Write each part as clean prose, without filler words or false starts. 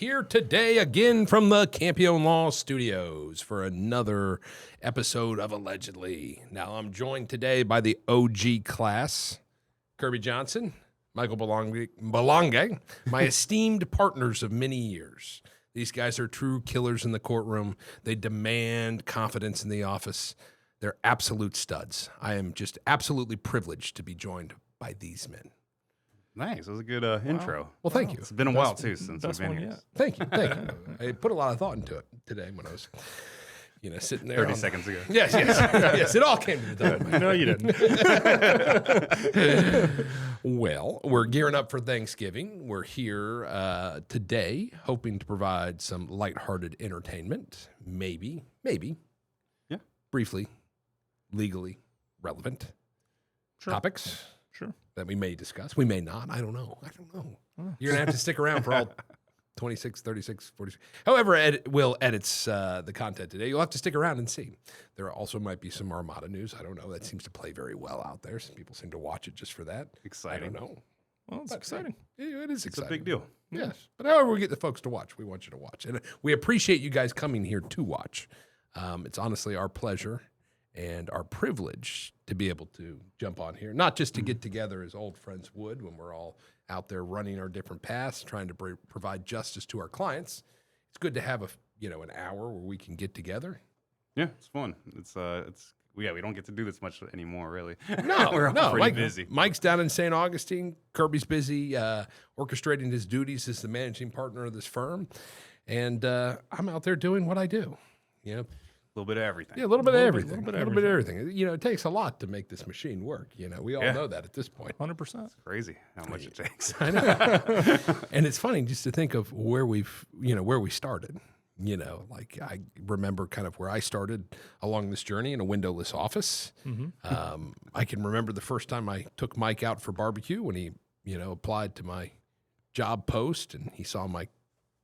here today again from the Campione Law Studios for another episode of Allegedly. Now, I'm joined today by the OG class, Kirby Johnson, Michael Belonge, my esteemed partners of many years. These guys are true killers in the courtroom. They demand confidence in the office. They're absolute studs. I am just absolutely privileged to be joined by these men. Nice. That was a good intro. Well, thank you. It's been a while, too, since we've been here. Thank you. I put a lot of thought into it today when I was, sitting there. 30 seconds ago. Yes. Yes, it all came to the top. No, you didn't. Well, we're gearing up for Thanksgiving. We're here today hoping to provide some lighthearted entertainment. Maybe, yeah, briefly, legally relevant topics. Sure. That we may discuss. We may not. I don't know. You're going to have to stick around for all 26, 36, 46. However, Will edits the content today. You'll have to stick around and see. There also might be some Armada news. I don't know. That seems to play very well out there. Some people seem to watch it just for that. Exciting. I don't know. Well, it's exciting. It is exciting. It's a big deal. Yes. But however we get the folks to watch, we want you to watch. And we appreciate you guys coming here to watch. It's honestly our pleasure and our privilege to be able to jump on here, not just to get together as old friends would when we're all out there running our different paths, trying to provide justice to our clients. It's good to have an hour where we can get together. Yeah, it's fun. We don't get to do this much anymore, really. No, we're all pretty busy. Mike's down in St. Augustine. Kirby's busy orchestrating his duties as the managing partner of this firm, and I'm out there doing what I do. A little bit of everything. Yeah, a little bit of everything. It takes a lot to make this machine work. We all know that at this point. 100%. It's crazy how much it takes. I know. And it's funny just to think of where we started. I remember kind of where I started along this journey in a windowless office. Mm-hmm. I can remember the first time I took Mike out for barbecue when he, applied to my job post and he saw my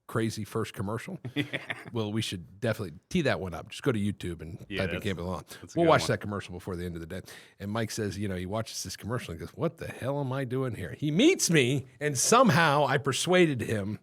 crazy first commercial. Yeah. Well, we should definitely tee that one up. Just go to YouTube and type in Campione Law. We'll watch that commercial before the end of the day. And Mike says, he watches this commercial and goes, "What the hell am I doing here?" He meets me, and somehow I persuaded him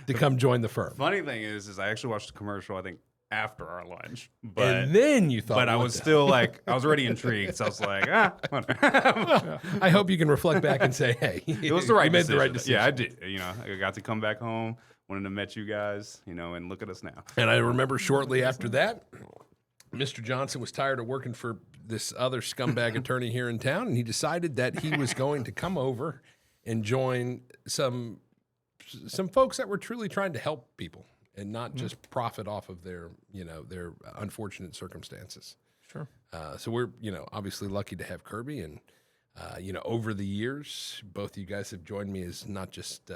to come join the firm. Funny thing is I actually watched the commercial, I think, after our lunch. And then you thought, but I was still I was already intrigued. So I was like, I hope you can reflect back and say, hey, it was the right decision. Made the right decision. Yeah, I did. I got to come back home. Wanted to meet you guys, and look at us now. And I remember shortly after that, Mr. Johnson was tired of working for this other scumbag attorney here in town, and he decided that he was going to come over and join some folks that were truly trying to help people and not just profit off of their unfortunate circumstances. Sure. So we're, obviously lucky to have Kirby, and over the years, both of you guys have joined me as not just,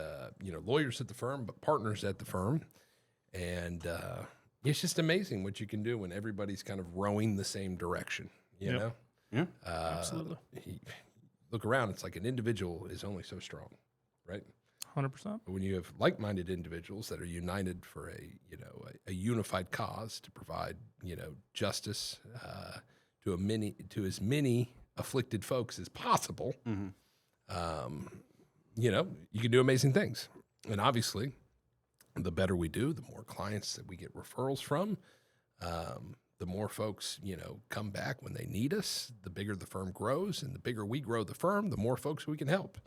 lawyers at the firm, but partners at the firm. And it's just amazing what you can do when everybody's kind of rowing the same direction, you know? Yeah, absolutely. Look around, it's like an individual is only so strong, right? 100%. But when you have like-minded individuals that are united for a unified cause to provide, justice to as many afflicted folks as possible, you can do amazing things. And obviously, the better we do, the more clients that we get referrals from, the more folks, come back when they need us, the bigger the firm grows, and the bigger we grow the firm, the more folks we can help.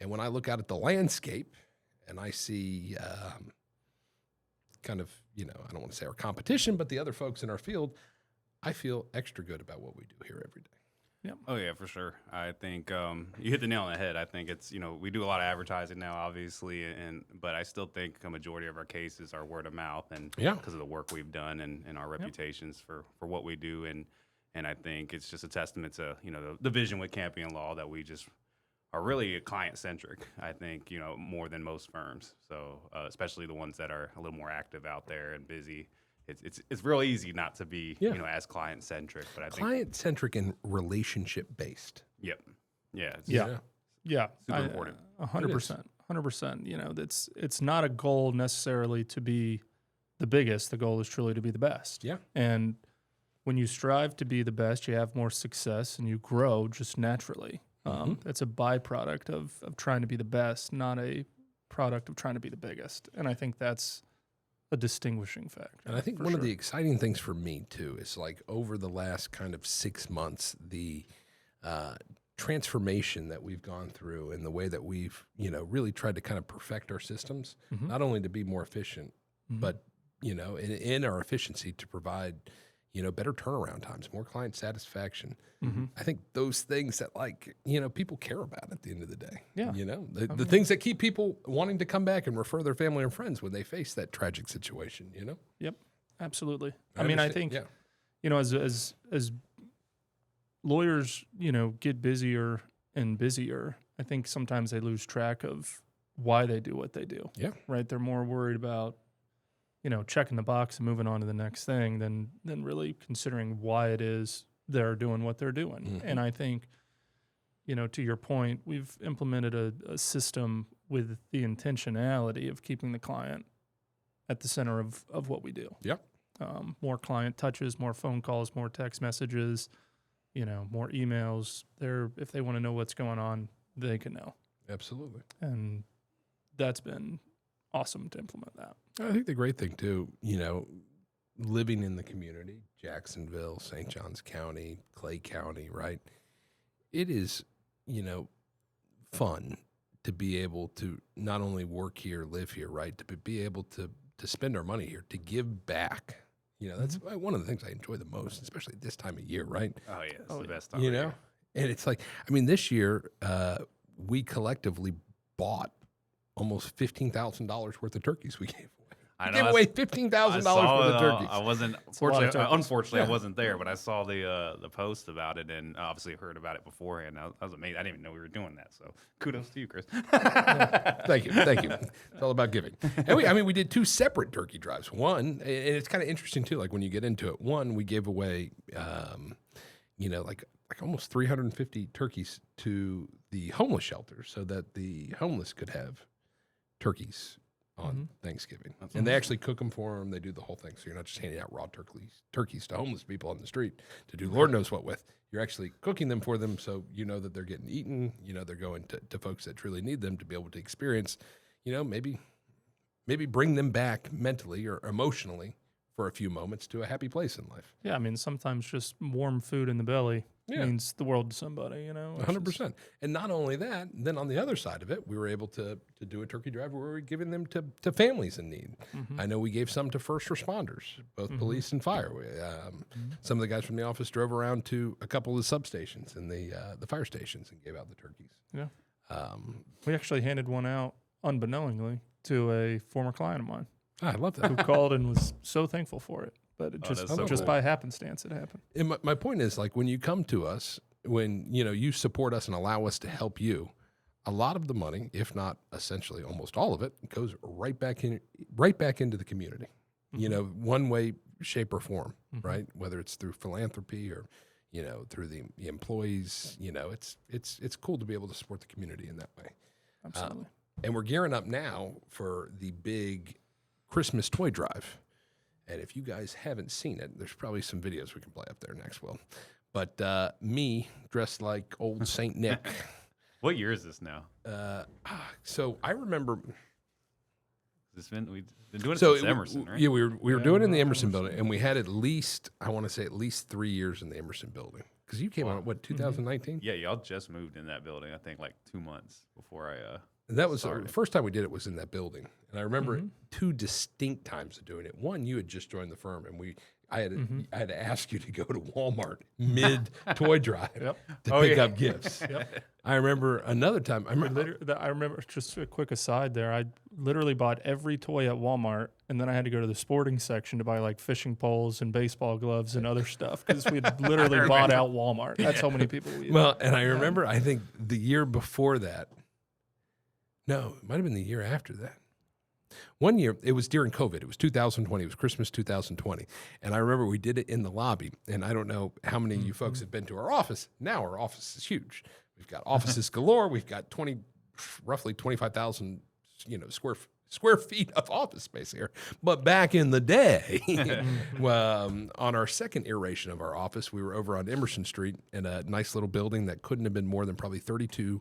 And when I look out at the landscape and I see kind of, I don't want to say our competition, but the other folks in our field, I feel extra good about what we do here every day. Yep. Oh, yeah, for sure. I think you hit the nail on the head. I think it's, we do a lot of advertising now, obviously, but I still think a majority of our cases are word of mouth and because of the work we've done and our reputations for what we do. And I think it's just a testament to, the vision with Campione Law that we just are really client-centric, I think, more than most firms. So especially the ones that are a little more active out there and busy. It's real easy not to be as client-centric, but I think client-centric and relationship-based. Yep. Yeah. Yeah. Super important. 100%. 100%. It's not a goal necessarily to be the biggest. The goal is truly to be the best. Yeah. And when you strive to be the best, you have more success and you grow just naturally. That's a byproduct of trying to be the best, not a product of trying to be the biggest. And I think that's a distinguishing factor. And I think one of the exciting things for me too is like over the last kind of 6 months, the transformation that we've gone through and the way that we've, really tried to kind of perfect our systems, not only to be more efficient, but, in our efficiency to provide, better turnaround times, more client satisfaction. I think those things that people care about at the end of the day, the things that keep people wanting to come back and refer their family and friends when they face that tragic situation, Yep, absolutely. I think, as lawyers, get busier and busier, I think sometimes they lose track of why they do what they do. Yeah. Right. They're more worried about, checking the box and moving on to the next thing than really considering why it is they're doing what they're doing. And I think, to your point, we've implemented a system with the intentionality of keeping the client at the center of what we do. Yep. More client touches, more phone calls, more text messages, more emails. If they want to know what's going on, they can know. Absolutely. And that's been awesome to implement that. I think the great thing too, living in the community, Jacksonville, St. Johns County, Clay County, right? It is, fun to be able to not only work here, live here, right? To be able to spend our money here, to give back. That's one of the things I enjoy the most, especially at this time of year, right? Oh, yeah. It's the best time of year. And it's like, this year, we collectively bought almost $15,000 worth of turkeys we gave away. I gave away $15,000 worth of turkeys. I wasn't, unfortunately, I wasn't there, but I saw the post about it and obviously heard about it beforehand. I was amazed. I didn't even know we were doing that. So kudos to you, Chris. Thank you. It's all about giving. And we did 2 separate turkey drives. One, and it's kind of interesting too, like when you get into it, one, we gave away, like almost 350 turkeys to the homeless shelter so that the homeless could have turkeys on Thanksgiving. And they actually cook them for them. They do the whole thing. So you're not just handing out raw turkeys to homeless people on the street to do Lord knows what with. You're actually cooking them for them so that they're getting eaten. They're going to folks that truly need them to be able to experience, maybe bring them back mentally or emotionally for a few moments to a happy place in life. Yeah, sometimes just warm food in the belly means the world to somebody, 100%. And not only that, then on the other side of it, we were able to do a turkey drive where we were giving them to families in need. I know we gave some to first responders, both police and fire. Some of the guys from the office drove around to a couple of the substations and the fire stations and gave out the turkeys. Yeah. We actually handed one out unbeknowingly to a former client of mine. I love that. Who called and was so thankful for it. But it just cool. by happenstance, it happened. And my point is, like, when you come to us, when, you support us and allow us to help you, a lot of the money, if not essentially almost all of it, goes right back into the community, one way, shape, or form, right? Whether it's through philanthropy or, through the employees, it's cool to be able to support the community in that way. Absolutely. And we're gearing up now for the big Christmas toy drive. And if you guys haven't seen it, there's probably some videos we can play up there next, Will. But me dressed like old Saint Nick. What year is this now? So I remember. We've been doing it since Emerson, right? Yeah, we were doing it in the Emerson building, and we had at least 3 years in the Emerson building. Because you came on, 2019? Yeah, y'all just moved in that building, I think, like 2 months before I And that was the first time we did it was in that building. And I remember 2 distinct times of doing it. One, you had just joined the firm, and I had to ask you to go to Walmart mid toy drive to pick up gifts. I remember another time. I remember just a quick aside there. I literally bought every toy at Walmart, and then I had to go to the sporting section to buy like fishing poles and baseball gloves and other stuff because we had literally bought out Walmart. That's how many people we. Well, and I remember I think the year before that. No, it might have been the year after that. One year, it was during COVID. It was 2020. It was Christmas 2020. And I remember we did it in the lobby. And I don't know how many of you folks have been to our office. Now our office is huge. We've got offices galore. We've got roughly 25,000, square feet of office space here. But back in the day, on our second iteration of our office, we were over on Emerson Street in a nice little building that couldn't have been more than probably 3,200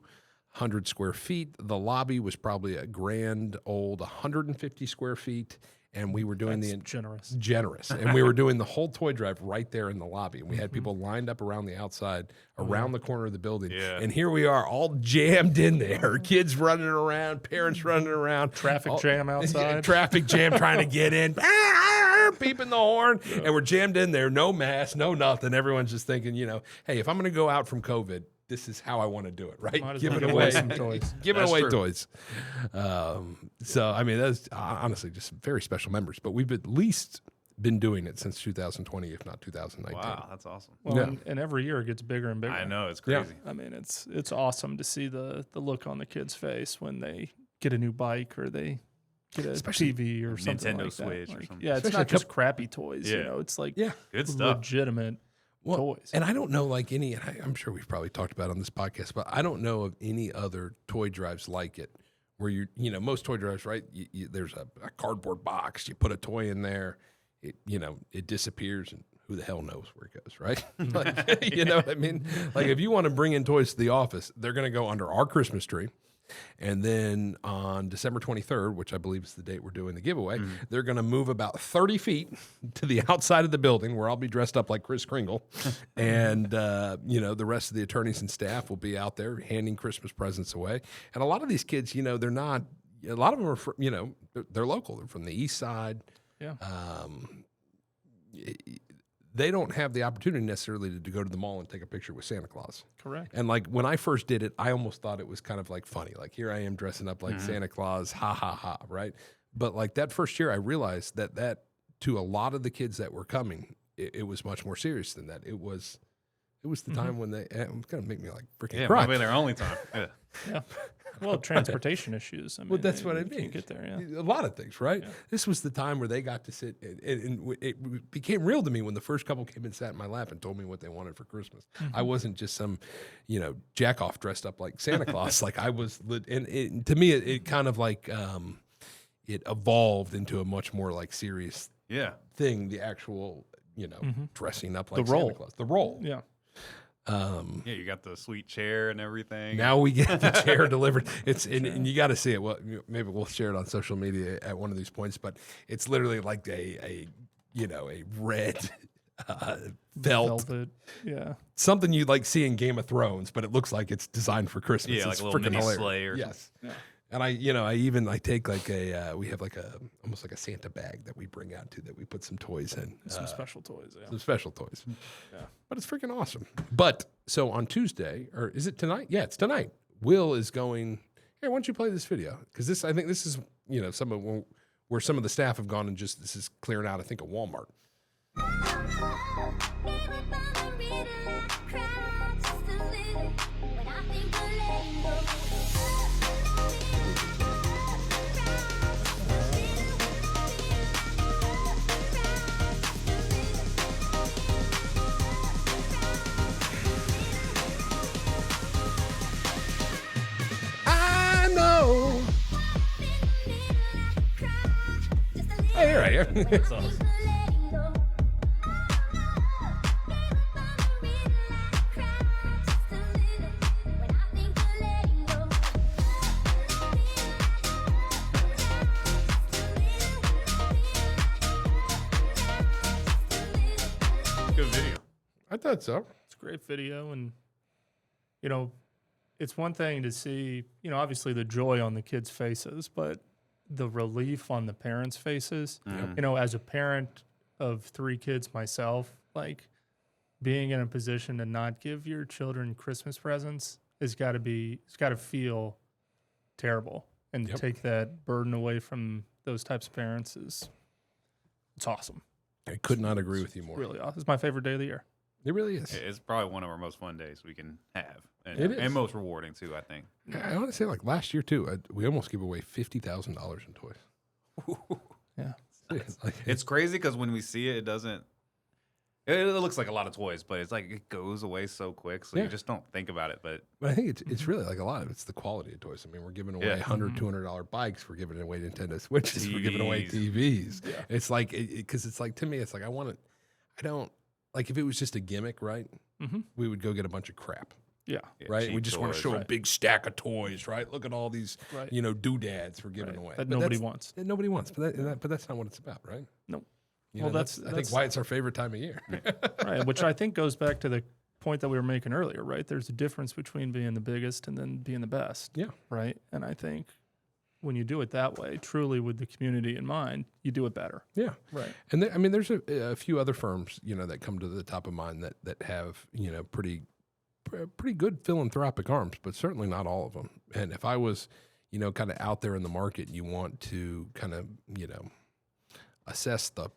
100 square feet. The lobby was probably a grand old 150 square feet. And we were doing generous. And we were doing the whole toy drive right there in the lobby. And we had people lined up around the outside, around the corner of the building. Yeah. And here we are all jammed in there. Kids running around, parents running around. Traffic jam outside. Traffic jam trying to get in. Beeping the horn. Yeah. And we're jammed in there. No mask, no nothing. Everyone's just thinking, hey, if I'm going to go out from COVID, this is how I want to do it, right? Giving away some toys. Giving away toys. So, I mean, that's honestly just very special members. But we've at least been doing it since 2020, if not 2019. Wow, that's awesome. Well, and every year it gets bigger and bigger. I know, it's crazy. Yeah. I mean, it's awesome to see the look on the kid's face when they get a new bike or they get a TV or something Nintendo like Switch that. or something. Yeah, it's not just crappy toys. It's like good stuff. Legitimate toys. And I don't know and I'm sure we've probably talked about it on this podcast, but I don't know of any other toy drives like it where most toy drives, right? There's a cardboard box, you put a toy in there, it disappears and who the hell knows where it goes, right? Like, you know what I mean? Like if you want to bring in toys to the office, they're going to go under our Christmas tree. And then on December 23rd, which I believe is the date we're doing the giveaway, they're going to move about 30 feet to the outside of the building where I'll be dressed up like Kris Kringle. And, the rest of the attorneys and staff will be out there handing Christmas presents away. And a lot of these kids, they're not, a lot of them are, they're local. They're from the east side. Yeah. They don't have the opportunity necessarily to go to the mall and take a picture with Santa Claus. Correct. And like when I first did it, I almost thought it was kind of like funny. Like here I am dressing up like Santa Claus, ha ha ha, right? But like that first year, I realized that to a lot of the kids that were coming, it was much more serious than that. It was the time when it's gonna make me like freaking cry. Maybe their only time. Yeah. Well, transportation issues. I mean, that's what I mean. Get there, yeah. A lot of things, right? Yeah. This was the time where they got to sit, and it became real to me when the first couple came and sat in my lap and told me what they wanted for Christmas. I wasn't just some, jack off dressed up like Santa Claus. Like I was, and to me, it kind of like it evolved into a much more like serious thing. The actual, dressing up like Santa Claus. The role. Yeah. You got the sweet chair and everything. Now we get the chair delivered. And you got to see it. Well, maybe we'll share it on social media at one of these points. But it's literally like a red velvet, something you'd like see in Game of Thrones, but it looks like it's designed for Christmas. Yeah, it's like a little mini sleigh or yes. something. Yeah. And I even take like we have like almost like a Santa bag that we bring out that we put some toys in. Some special toys. Yeah. Some special toys. Yeah. But it's freaking awesome. But so on Tuesday, or is it tonight? Yeah, it's tonight. Will is going, hey, why don't you play this video? Because I think this is, where some of the staff have gone and this is clearing out, I think, a Walmart. Oh, here I am. That's awesome. Good video. I thought so. It's a great video. And, it's one thing to see, obviously the joy on the kids' faces, but the relief on the parents' faces. As a parent of 3 kids myself, like being in a position to not give your children Christmas presents it's got to feel terrible. And to take that burden away from those types of parents it's awesome. I could not agree with you more. Really awesome. It's my favorite day of the year. It really is. It's probably one of our most fun days we can have. And, it is. And most rewarding, too, I think. I want to say, like, last year, too, we almost gave away $50,000 in toys. Yeah. It's crazy because when we see it, it doesn't... It looks like a lot of toys, but it's like it goes away so quick, so you just don't think about it. But I think it's really like a lot of it's the quality of toys. I mean, we're giving away $100, $200 bikes. We're giving away Nintendo Switches. We're giving away TVs. Yeah. It's like, because it's like, to me, it's like, I don't, like if it was just a gimmick, right? We would go get a bunch of crap. Yeah. Right. We cheap just want to toys. show a big stack of toys, right? Look at all these, doodads we're giving away. That But nobody that's- wants. that nobody wants. But that's not what it's about, right? Nope. You Well, know, that's I think why it's our favorite time of year. right, which I think goes back to the point that we were making earlier, right? There's a difference between being the biggest and then being the best. Yeah. Right. And I think when you do it that way, truly with the community in mind, you do it better. Yeah. Right. And I mean, there's a few other firms, that come to the top of mind that have, pretty good philanthropic arms, but certainly not all of them. And if I was, kind of out there in the market, you want to kind of, assess the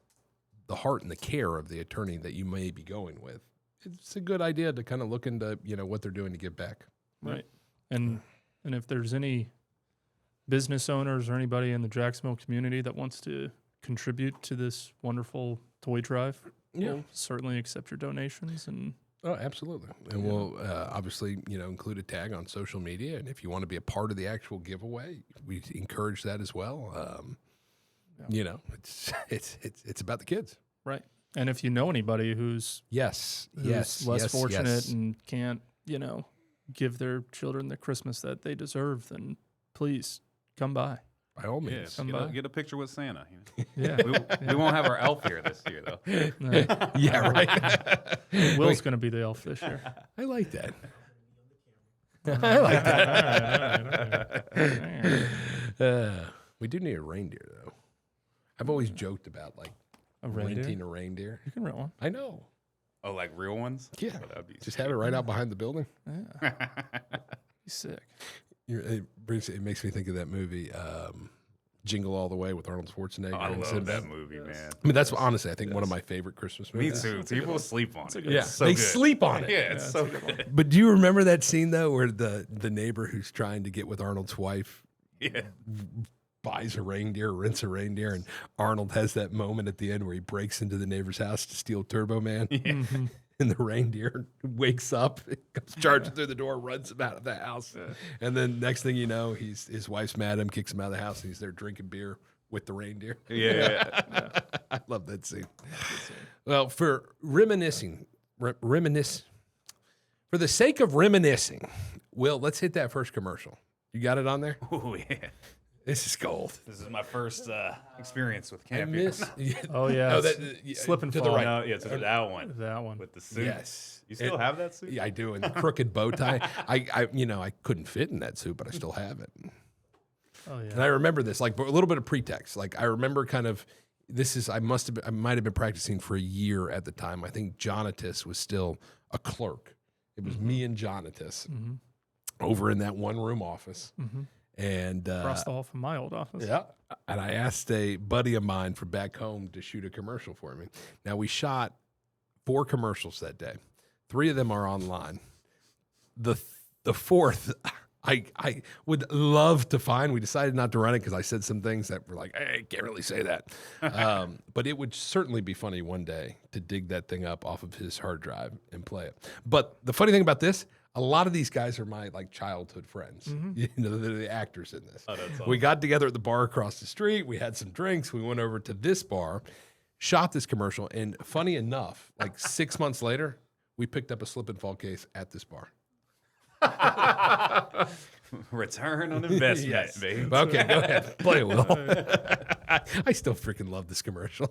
heart and the care of the attorney that you may be going with. It's a good idea to kind of look into, what they're doing to give back. Right. And if there's any business owners or anybody in the Jacksonville community that wants to contribute to this wonderful toy drive, we'll certainly accept your donations. And Oh, absolutely. And we'll obviously, include a tag on social media. And if you want to be a part of the actual giveaway, we encourage that as well. It's about the kids. right. And if you know anybody who's Yes. less fortunate and can't, give their children the Christmas that they deserve, then please come by. By all Yeah, means. get a picture with Santa. Yeah. We won't have our elf here this year, though. Yeah, right. Will's going to be the elf this year. I like that. I like that. We do need a reindeer, though. I've always joked about A reindeer? renting a reindeer. You can rent one. I know. Oh, like real ones? Yeah. Oh, that'd be Just have it right out behind the building. Yeah. He's sick. It makes me think of that movie, Jingle All the Way with Arnold Schwarzenegger. Oh, I and love Sinbad. that movie, man. I mean, that's honestly, I think, one of my favorite Christmas Me movies. too. People sleep on it. Yeah, It's so they good. sleep on it. Yeah, it's so good. But do you remember that scene though, where the neighbor who's trying to get with Arnold's wife Yeah. buys a reindeer, rents a reindeer, and Arnold has that moment at the end where he breaks into the neighbor's house to steal Turbo Man, and the reindeer wakes up, comes charging through the door, runs him out of the house, and then next thing you know, his wife's mad at him, kicks him out of the house, and he's there drinking beer with the reindeer. Yeah. I love that scene. Well, for reminiscing, for the sake of reminiscing, Will, let's hit that first commercial. You got it on there? Oh, yeah. This is gold. This is my first experience with I Campione. miss. Oh, yeah. No, Slip and to fall. the right. No, yeah, to that one. That one. With the suit. Yes. You still have that suit? Yeah, I do. And the crooked bow tie. I couldn't fit in that suit, but I still have it. Oh, yeah. And I remember this, like a little bit of pretext. Like I remember kind of, I might have been practicing for a year at the time. I think Jonatus was still a clerk. It was me and Jonatus over in that one room office. And Across the hall from my old office. yeah. And I asked a buddy of mine from back home to shoot a commercial for me. Now we shot 4 commercials that day. 3 of them are online. The fourth, I would love to find. We decided not to run it because I said some things that were like, hey, can't really say that. But it would certainly be funny one day to dig that thing up off of his hard drive and play it. But the funny thing about this, a lot of these guys are my childhood friends. They're the actors in this. Oh, that's awesome. We got together at the bar across the street. We had some drinks. We went over to this bar, shot this commercial, and funny enough, 6 months later, we picked up a slip and fall case at this bar. Return on investment, Yes. babe. Okay, go ahead. Play it, Will. I still freaking love this commercial.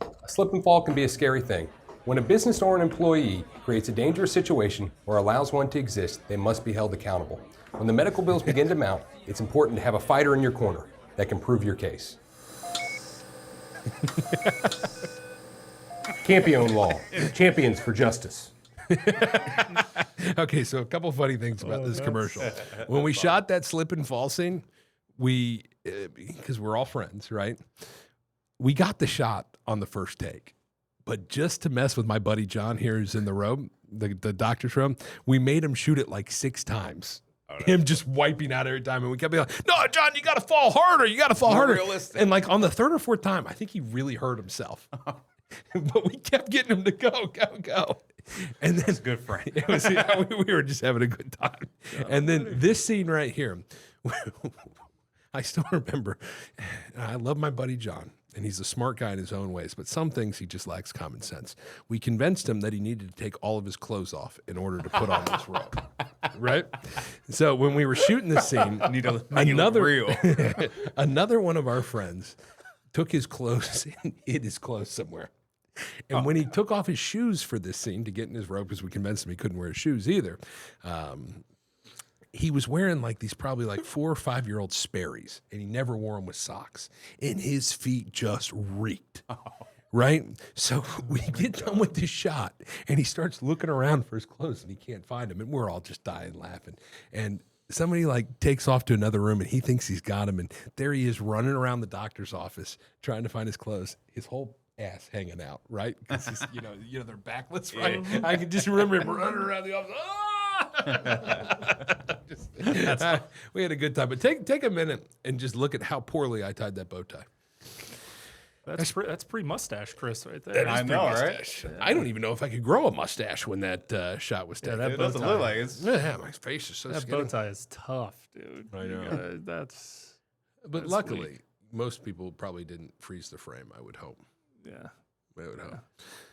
A slip and fall can be a scary thing. When a business or an employee creates a dangerous situation or allows one to exist, they must be held accountable. When the medical bills begin to mount, it's important to have a fighter in your corner that can prove your case. Campione Law, champions for justice. Okay, so a couple funny things about this commercial. When we shot that slip and fall scene, we, because we're all friends, right? We got the shot on the first take. But just to mess with my buddy John here, who's in the room, the doctor's room, we made him shoot it 6 times. Him just wiping out every time. And we kept being like, no, John, you got to fall harder. You got to fall harder. realistic. And on the 3rd or 4th time, I think he really hurt himself. But we kept getting him to go. And then It's good friend. it was, we were just having a good time. And then this scene right here, I still remember. I love my buddy John, and he's a smart guy in his own ways, but some things he just lacks common sense. We convinced him that he needed to take all of his clothes off in order to put on this robe. Right? So when we were shooting this scene, another one of our friends took his clothes and hid his clothes somewhere. And when he took off his shoes for this scene to get in his robe, because we convinced him he couldn't wear his shoes either, he was wearing like these probably like 4 or 5-year-old Sperry's, and he never wore them with socks. And his feet just reeked. Right? So we get done with this shot, and he starts looking around for his clothes, and he can't find them. And we're all just dying laughing. And somebody like takes off to another room, and he thinks he's got him. And there he is running around the doctor's office trying to find his clothes. His whole ass hanging out, right? Because he's, they're backless, right? Yeah. I can just remember him running around the office. We had a good time, but take a minute and just look at how poorly I tied that bow tie. That's pre-mustache, Chris, right there. I know, right? Yeah. I don't even know if I could grow a mustache when that shot was taken. That it doesn't look like it's. Yeah, my face is so that skinny. bow tie is tough, dude. I know. That's Luckily, weak. most people probably didn't freeze the frame. I would hope. Yeah. I would hope.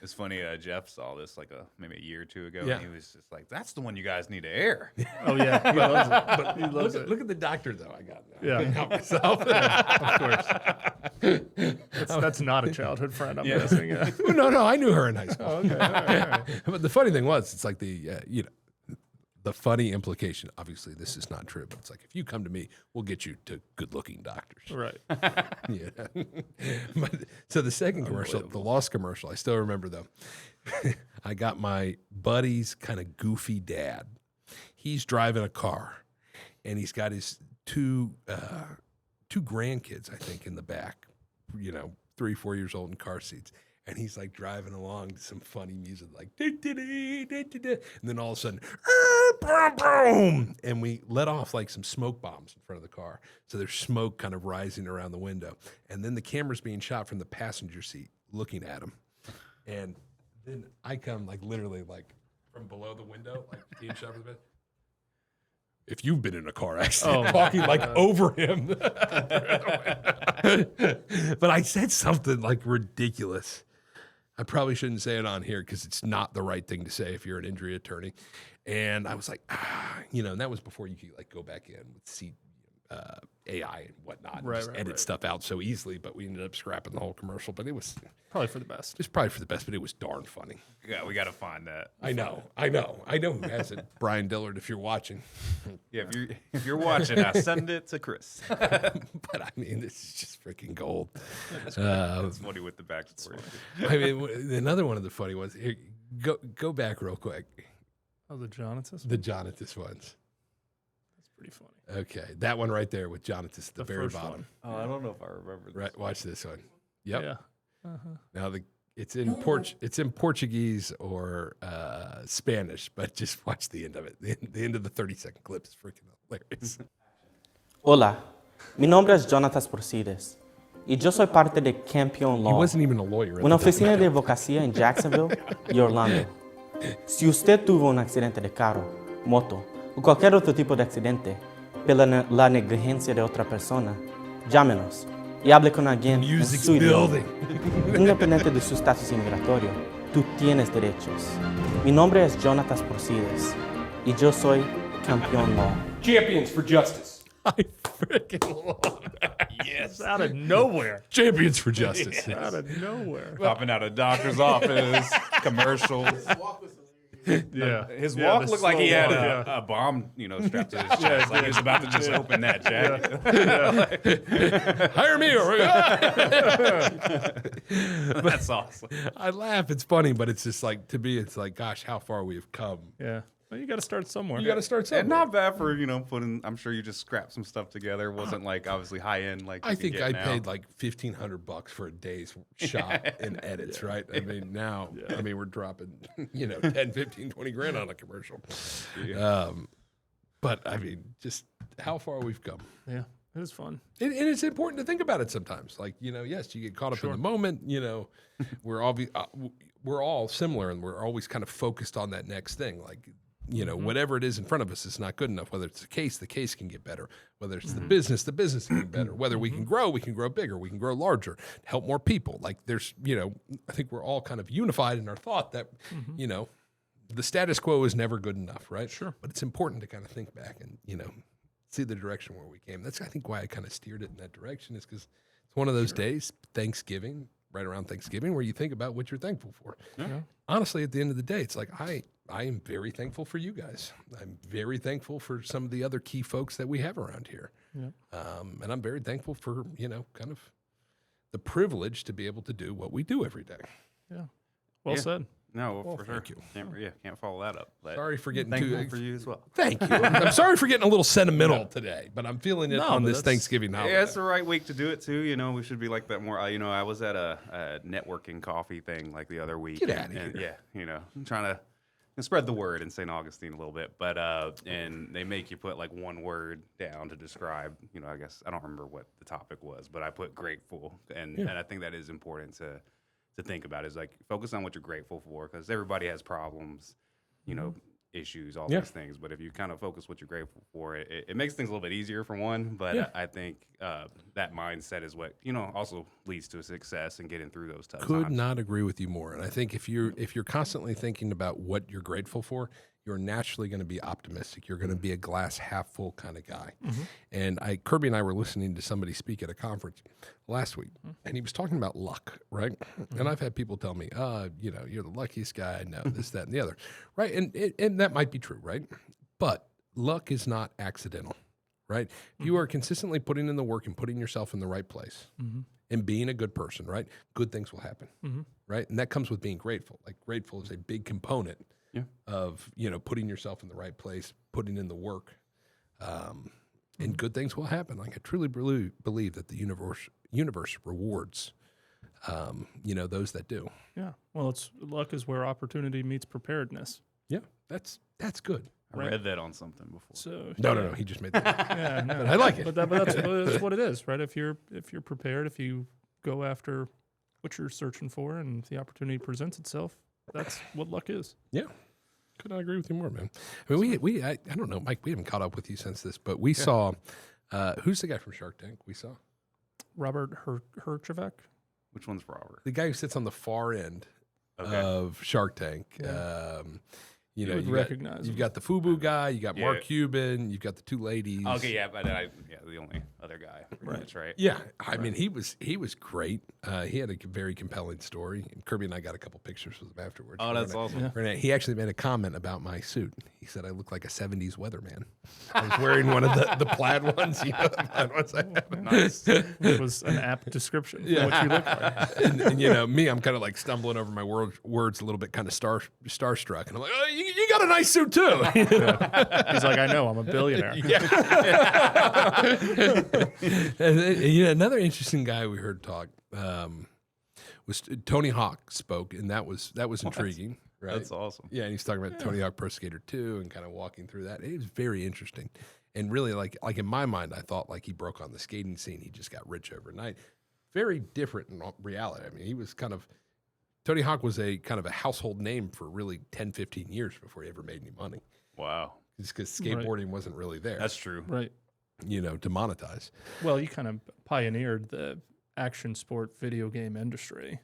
It's funny. Jeff saw this like maybe a year or two ago, Yeah. and he was just like, "That's the one you guys need to air." Oh yeah, he loves it. But he loves Look at the doctor though. I got now. Yeah. I got myself. Of course. That's not a childhood friend. I'm guessing. Yeah. No, I knew her in high school. Oh, okay. All right. But the funny thing was, it's like the funny implication. Obviously, this is not true, but it's like if you come to me, we'll get you to good-looking doctors. Right. Yeah. But, so the second commercial, the lost commercial, I still remember though. I got my buddy's kind of goofy dad. He's driving a car, and he's got his two grandkids, I think, in the back. 3, 4 years old in car seats. And he's like driving along to some funny music, like, and then all of a sudden, boom, and we let off like some smoke bombs in front of the car. So there's smoke kind of rising around the window. And then the camera's being shot from the passenger seat looking at him. And then I come like literally like from below the window, like being shot from the bed. If you've been in a car accident, walking like over him. But I said something like ridiculous. I probably shouldn't say it on here because it's not the right thing to say if you're an injury attorney. And I was like, and that was before you could like go back in with AI and whatnot, and just edit stuff out so easily. But we ended up scrapping the whole commercial. But it was probably for the best. It's probably for the best, but it was darn funny. Yeah, we got to find that. I know who has it. Brian Dillard, if you're watching. Yeah, if you're watching, send it to Chris. But I mean, this is just freaking gold. That's funny with the backstory. I mean, another one of the funny ones. Here, go back real quick. Oh, the Jonatas? The Jonatas ones. That's pretty funny. Okay, that one right there with Jonatas at the very bottom. One. Oh, I don't know if I remember. Right, watch this one. Yep. Yeah. Now it's in Portuguese or Spanish, but just watch the end of it. The end of the 30-second clip is freaking hilarious. Hola, mi nombre es Jonatas Porcides y yo soy parte de Campione He Law, wasn't even a lawyer. una oficina de advocacia en Jacksonville y Orlando. Si usted tuvo un accidente de carro, moto o cualquier otro tipo de accidente por la negligencia de otra persona, llámenos y hable con alguien en Music's su idioma. building. Independiente de su estatus inmigratorio, tú tienes derechos. Mi nombre es Jonatas Porcides y yo soy Campione Law. Champions for justice. I freaking love that. Yes. Out of nowhere. Champions for justice. Out of nowhere. Popping out of doctor's office, commercials. Yeah. His Yeah, walk the looked like he slow had walk, a bomb, strapped to his chest. Like he was about to just open that jacket. Hire me or That's awesome. I laugh. It's funny, but it's just like, to me, it's like, gosh, how far we have come. Yeah. Well, you got to start somewhere. You got to start somewhere. And not bad for, putting, I'm sure you just scrapped some stuff together. It wasn't like obviously high end like I you can think get I now. paid like $1,500 for a day's shot and edits, right? I mean, now, we're dropping, 10, 15, 20 grand on a commercial. But I mean, just how far we've come. Yeah. It was fun. And it's important to think about it sometimes. Like, yes, you get caught up in the moment. we're all similar, and we're always kind of focused on that next thing. Like, you know, whatever it is in front of us is not good enough. Whether it's the case can get better. Whether it's the business can get better. Whether we can grow bigger, we can grow larger, help more people. Like there's, you know, I think we're all kind of unified in our thought that, you know, the status quo is never good enough, right? Sure. But it's important to kind of think back and, you know, see the direction where we came. That's, I think, why I kind of steered it in that direction, is because it's one of those days, Thanksgiving, right around Thanksgiving, where you think about what you're thankful for. Yeah. Honestly, at the end of the day, it's like I am very thankful for you guys. I'm very thankful for some of the other key folks that we have around here. Yep. And I'm very thankful for, you know, kind of the privilege to be able to do what we do every day. Yeah. Well said. No, for sure. thank you. Can't follow that up. But Sorry for getting thankful too for you as well. Thank you. I'm sorry for getting a little sentimental today, but I'm feeling it on but this that's- Thanksgiving holiday. Yeah, it's the right week to do it too. You know, we should be like that more. You know, I was at a networking coffee thing like the other week. Get outta and, here. Yeah, you know, I'm trying to spread the word in St. Augustine a little bit, but and they make you put like one word down to describe. You know, I guess I don't remember what the topic was, but I put grateful, and I think that is important to think about. Is like focus on what you're grateful for, because everybody has problems, you know, issues, all these things. But if you kind of focus what you're grateful for, it makes things a little bit easier for one. But I think that mindset is what, you know, also leads to success and getting through those tough Could times. not agree with you more. And I think if you're constantly thinking about what you're grateful for, you're naturally going to be optimistic. You're going to be a glass half full kind of guy. And Kirby and I were listening to somebody speak at a conference last week, and he was talking about luck, right? And I've had people tell me, you know, you're the luckiest guy I know, this, that, and the other, right? And that might be true, right? But luck is not accidental, right? If you are consistently putting in the work and putting yourself in the right place and being a good person, right? Good things will happen, right? And that comes with being grateful. Like grateful is a big component of, you know, putting yourself in the right place, putting in the work, and good things will happen. Like I truly believe that the universe rewards, you know, those that do. Yeah. Well, luck is where opportunity meets preparedness. Yeah, that's good. I read that on something before. So No, he just made that. yeah, no, I like it. But that's what it is, right? If you're prepared, if you go after what you're searching for, and if the opportunity presents itself, that's what luck is. Yeah. Could not agree with you more, man. I mean, I don't know, Mike, we haven't caught up with you since this, but we saw, who's the guy from Shark Tank we saw? Robert Herjavec. Which one's Robert? The guy who sits on the far end of Shark Tank. You know, would recognize you've him. got the FUBU guy, you got Yeah. Mark Cuban, you've got the two ladies. Okay, yeah, but the only other guy. That's right. Yeah, I mean, he was great. He had a very compelling story. And Kirby and I got a couple pictures with him afterwards. Oh, that's awesome. He actually made a comment about my suit. He said I look like a '70s weatherman. I was wearing one of the plaid ones. You know, the plaid ones I have. Nice. It was an apt description of what you look like. And you know, me, I'm kind of like stumbling over my words a little bit, kind of starstruck, and I'm like, oh, you got a nice suit too. He's like, I know, I'm a billionaire. And, you know, another interesting guy we heard talk was Tony Hawk spoke, and that was intriguing. Right? That's awesome. Yeah, and he's talking about Tony Hawk Pro Skater 2 and kind of walking through that. It was very interesting. And really, like in my mind, I thought like he broke on the skating scene. He just got rich overnight. Very different in reality. I mean, he was Tony Hawk was a kind of a household name for really 10, 15 years before he ever made any money. Wow. Just because skateboarding wasn't really there. That's true. Right. You know, to monetize. Well, you kind of pioneered the action sport video game industry.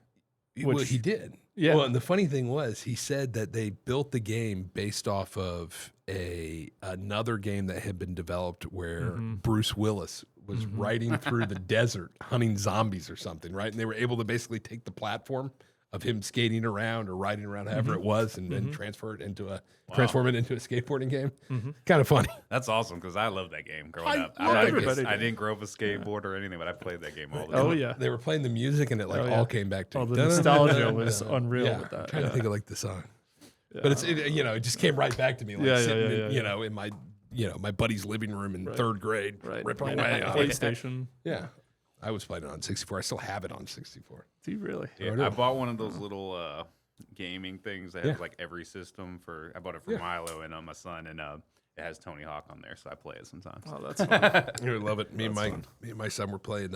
Well, he did. Yeah. Well, and the funny thing was, he said that they built the game based off of another game that had been developed where Bruce Willis was riding through the desert hunting zombies or something, right? And they were able to basically take the platform of him skating around or riding around, however it was, and then transform it into a skateboarding game. Kind of funny. That's awesome because I love that game growing up. everybody I didn't grow up a skateboarder or anything, but I played that game all the Oh time. yeah. They were playing the music, and it all came back to Oh, me. the nostalgia was unreal Yeah, with that. I'm trying to think of like the song, but it just came right back to me. Like sitting in, you know, in my my buddy's living room in third grade, ripping away on it. PlayStation. Yeah, I was playing it on 64. I still have it on 64. Do you really? Yeah, I bought one of those little gaming things that has like every system I bought it for Milo and my son, and it has Tony Hawk on there, so I play it sometimes. Oh, that's fun. You would love it. Me and my son were playing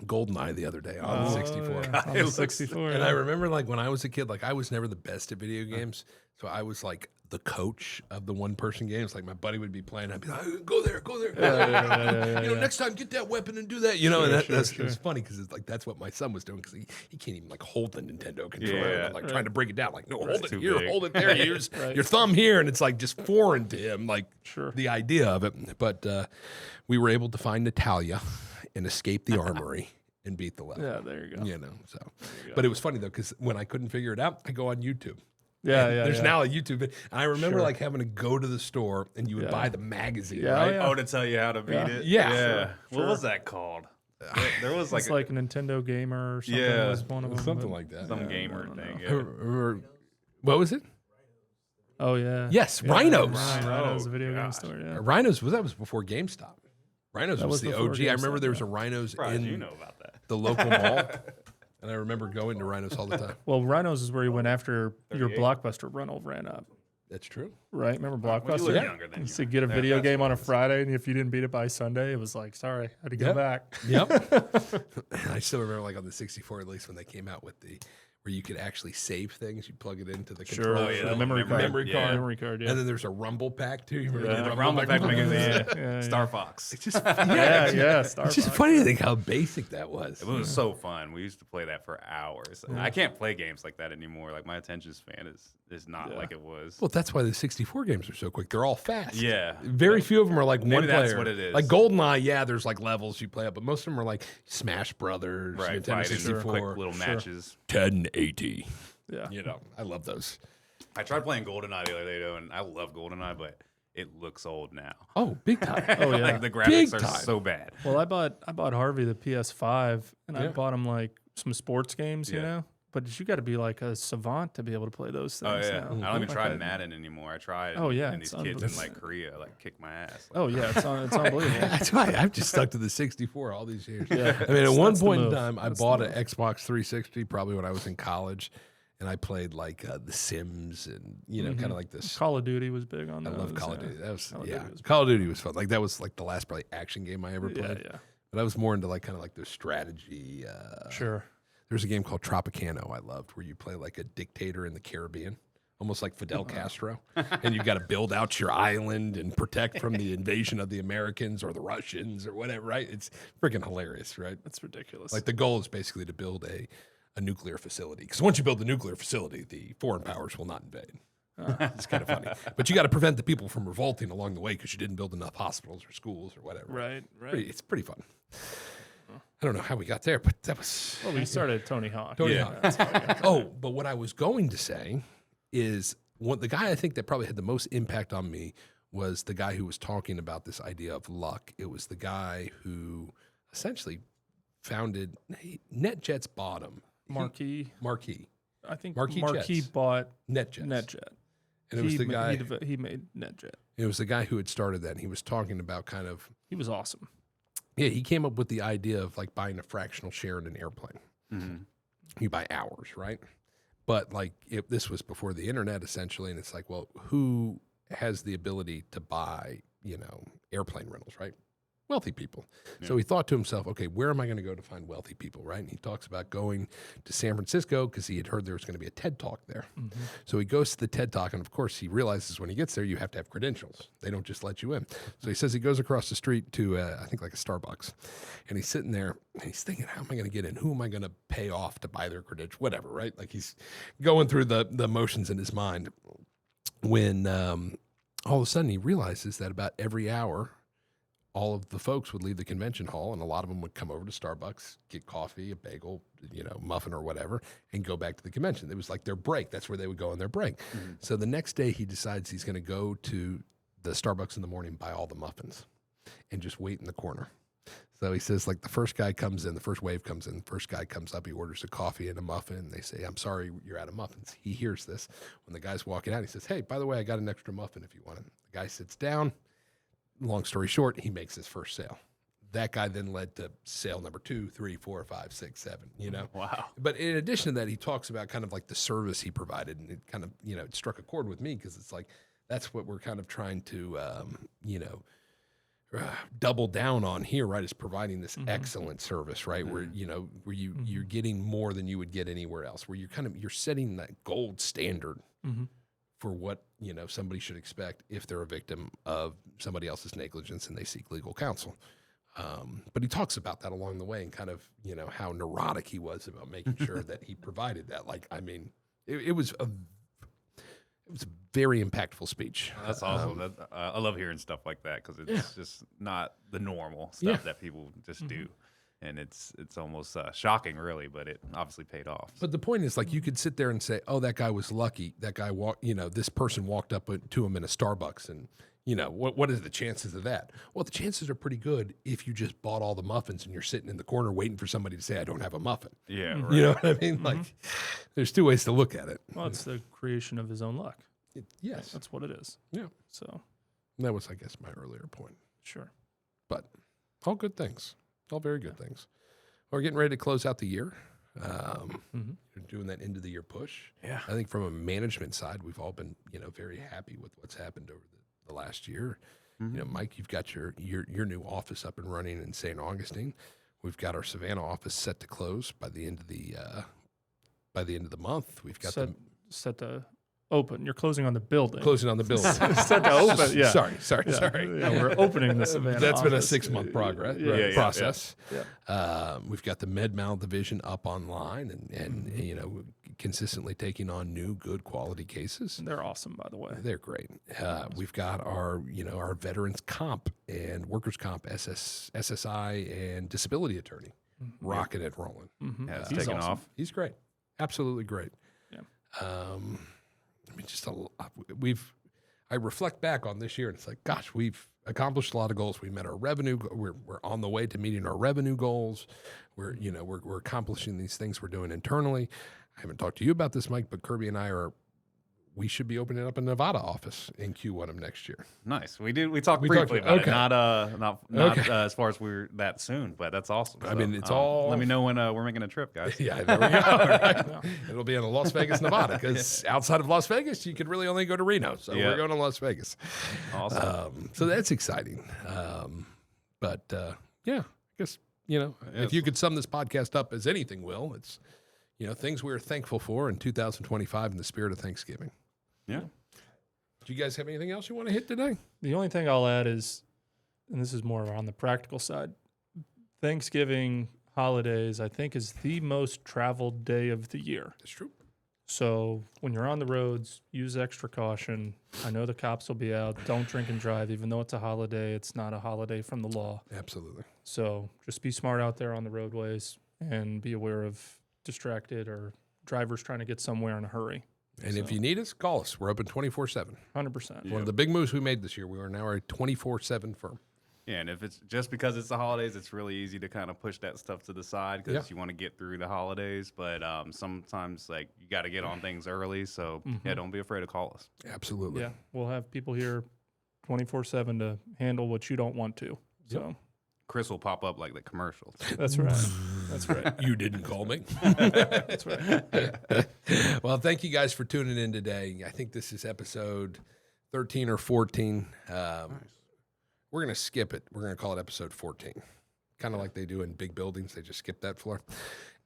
GoldenEye the other day on the 64. Yeah. On the 64. And I remember like when I was a kid, like I was never the best at video games. So I was like the coach of the one-person games. Like my buddy would be playing, I'd be like, go there. Next time get that weapon and do that. You know, and that's it's funny because it's like that's what my son was doing because he can't even like hold the Nintendo controller. And I'm like trying to break it down. Like, no, hold it here, hold it there. Use your thumb here, and it's like just foreign to him, like the idea of it. But we were able to find Natalia and escape the armory. And beat the level. Yeah, there you go. You know, so. But it was funny though because when I couldn't figure it out, I go on YouTube. Yeah. There's now a YouTube. And I remember like having to go to the store and you would buy the magazine, right? Oh, to tell you how to beat it. Yeah. What was that called? There was like it's like a Nintendo Gamer or something. Yeah, was one of them, something like that. Some gamer thing. Or, what was it? Oh yeah. Yes, Rhinos. Rhinos, a video game store. Yeah. Rhinos was before GameStop. Rhinos was the OG. I remember GameStop, there was a Rhinos in You know about that. the local mall. And I remember going to Rhinos all the time. Well, Rhinos is where you went after your Blockbuster rental ran up. That's true. Right? Remember Blockbuster? You were younger than You you used to were. get a video game on a Friday, and if you didn't beat it by Sunday, it was like, sorry, had to go back. Yep. I still remember like on the 64 at least when they came out with where you could actually save things. You plug it into the controller. Oh, yeah, The the memory card. memory card. Memory card, yeah. And then there's a rumble pack too. You remember The the Rumble Pack magazine. yeah. Star Fox. It's just Yeah, Star It's just Fox. funny to think how basic that was. It was so fun. We used to play that for hours. I can't play games like that anymore. Like my attention span is not like it was. Well, that's why the 64 games are so quick. They're all fast. Yeah. Very few of them are like one player. that's what it is. Like GoldenEye, yeah, there's like levels you play up, but most of them are like Smash Brothers, Right, Nintendo fighting 64, quick little matches. 1080. Yeah. You know, I love those. I tried playing GoldenEye the other day though, and I love GoldenEye, but it looks old now. Oh, big time. Oh, yeah. Like the graphics Big are time. so bad. Well, I bought Harvey the PS5, and I Yeah. bought him like some sports games, you Yeah. know. But you got to be like a savant to be able to play those Oh things. yeah, now. I don't even Like try I- Madden anymore. I tried. Oh, yeah, and these it's kids in unbelievable. like Korea like kick my ass. Like, Oh yeah, it's unbelievable. That's why I've just stuck to the 64 all these years. Yeah. I mean, at one That's the point in move. time, I That's bought the an Xbox 360 probably when I was in college, and I played like The Sims and kind of like this. Call of Duty was big on I those. love Call of yeah. Duty. That was Call of Duty was Call of Duty was fun. Like that was like the last probably action game I ever played. Yeah, But I was more into like kind of like the strategy. sure. There's a game called Tropicana I loved where you play like a dictator in the Caribbean, almost like Fidel Castro, and you've got to build out your island and protect from the invasion of the Americans or the Russians or whatever. Right? It's freaking hilarious, right? That's ridiculous. Like the goal is basically to build a nuclear facility because once you build the nuclear facility, the foreign powers will not invade. It's kind of funny, but you got to prevent the people from revolting along the way because you didn't build enough hospitals or schools or whatever. right. It's pretty fun. I don't know how we got there, but that was. Well, we started at Tony Hawk. Tony Yeah. Hawk. That's how we got there. Oh, but what I was going to say is the guy I think that probably had the most impact on me was the guy who was talking about this idea of luck. It was the guy who essentially founded NetJet's bottom. Marquee. Marquee. I think Marquee Marquee Jets. bought NetJets. NetJet. And it was the guy. He made NetJet. It was the guy who had started that. And he was talking about kind of. He was awesome. Yeah, he came up with the idea of like buying a fractional share in an airplane. You buy hours, right? But like if this was before the internet essentially, and it's like, well, who has the ability to buy, airplane rentals, right? Wealthy people. So he thought to himself, okay, where am I going to go to find wealthy people, right? And he talks about going to San Francisco because he had heard there was going to be a TED Talk there. So he goes to the TED Talk, and of course he realizes when he gets there, you have to have credentials. They don't just let you in. So he says he goes across the street to, I think like a Starbucks, and he's sitting there, and he's thinking, how am I going to get in? Who am I going to pay off to buy their credentials? Whatever, right? Like he's going through the motions in his mind when all of a sudden he realizes that about every hour, all of the folks would leave the convention hall, and a lot of them would come over to Starbucks, get coffee, a bagel, muffin or whatever, and go back to the convention. It was like their break. That's where they would go on their break. So the next day he decides he's going to go to the Starbucks in the morning, buy all the muffins, and just wait in the corner. So he says, like, the first guy comes in, the first wave comes in, the first guy comes up, he orders a coffee and a muffin, and they say, I'm sorry, you're out of muffins. He hears this. When the guy's walking out, he says, hey, by the way, I got an extra muffin if you want it. The guy sits down. Long story short, he makes his first sale. That guy then led to sale number 2, 3, 4, 5, 6, 7, Wow. But in addition to that, he talks about kind of like the service he provided, and it kind of, it struck a chord with me because it's like, that's what we're kind of trying to, double down on here, right, is providing this excellent service, right, where you're getting more than you would get anywhere else, where you're setting that gold standard for what somebody should expect if they're a victim of somebody else's negligence and they seek legal counsel. But he talks about that along the way and kind of how neurotic he was about making sure that he provided that. Like, I mean, it was a very impactful speech. That's awesome. I love hearing stuff like that because it's just not the normal stuff that people just do. And it's almost shocking, really, but it obviously paid off. But the point is, like, you could sit there and say, oh, that guy was lucky. That guy this person walked up to him in a Starbucks and, what is the chances of that? Well, the chances are pretty good if you just bought all the muffins and you're sitting in the corner waiting for somebody to say, I don't have a muffin. Yeah. Right. You know what I mean? Like, there's two ways to look at it. Well, it's the creation of his own luck. Yes. That's what it is. Yeah. So that was, I guess, my earlier point. Sure. But all good things. All very good things. We're getting ready to close out the year. You're doing that end of the year push. Yeah. I think from a management side, we've all been, very happy with what's happened over the last year. Mike, you've got your new office up and running in St. Augustine. We've got our Savannah office set to close by the end of the month. We've got set to open. You're closing on the building. Closing on the building. Set to open. Yeah. Sorry. Yeah, we're opening the Savannah That's been a office. 6-month process. Yeah. We've got the med-mal division up online and consistently taking on new good quality cases. They're awesome, by the way. They're great. We've got our veterans comp and workers comp SSI and disability attorney rocking and rolling. Yeah, it's taking awesome. off. He's great. Absolutely great. Yeah. I mean, I reflect back on this year and it's like, gosh, we've accomplished a lot of goals. We met our revenue. We're on the way to meeting our revenue goals. We're accomplishing these things we're doing internally. I haven't talked to you about this, Mike, but Kirby and I we should be opening up a Nevada office in Q1 of next year. Nice. We talked briefly about it. Not as far as we're that soon, but that's awesome. I mean, it's all. Let me know when we're making a trip, guys. Yeah, there we go. Right. It'll be in Las Vegas, Nevada, because outside of Las Vegas, you could really only go to Reno. So we're going to Las Vegas. Awesome. So that's exciting. But I guess if you could sum this podcast up as anything will, it's things we're thankful for in 2025 in the spirit of Thanksgiving. Yeah. Do you guys have anything else you want to hit today? The only thing I'll add is, and this is more on the practical side, Thanksgiving holidays, I think, is the most traveled day of the year. That's true. So when you're on the roads, use extra caution. I know the cops will be out. Don't drink and drive. Even though it's a holiday, it's not a holiday from the law. Absolutely. So just be smart out there on the roadways and be aware of distracted or drivers trying to get somewhere in a hurry. And if you need us, call us. We're open 24/7. 100%. One of the big moves we made this year, we are now a 24/7 firm. Yeah, and if it's just because it's the holidays, it's really easy to kind of push that stuff to the side because you want to get through the holidays. But sometimes, you got to get on things early. So, don't be afraid to call us. Absolutely. Yeah, we'll have people here 24/7 to handle what you don't want to. So Chris will pop up like the commercials. that's right. That's right. You didn't call me. That's right. Well, thank you guys for tuning in today. I think this is episode 13 or 14. Nice. We're going to skip it. We're going to call it episode 14. Kind of like they do in big buildings. They just skip that floor.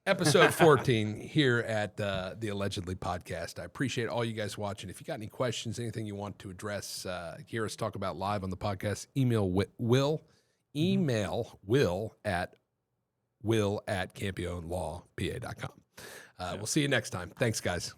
Episode 14 here at the Allegedly podcast. I appreciate all you guys watching. If you got any questions, anything you want to address, hear us talk about live on the podcast, email Will at campionelawpa.com. We'll see you next time. Thanks, guys.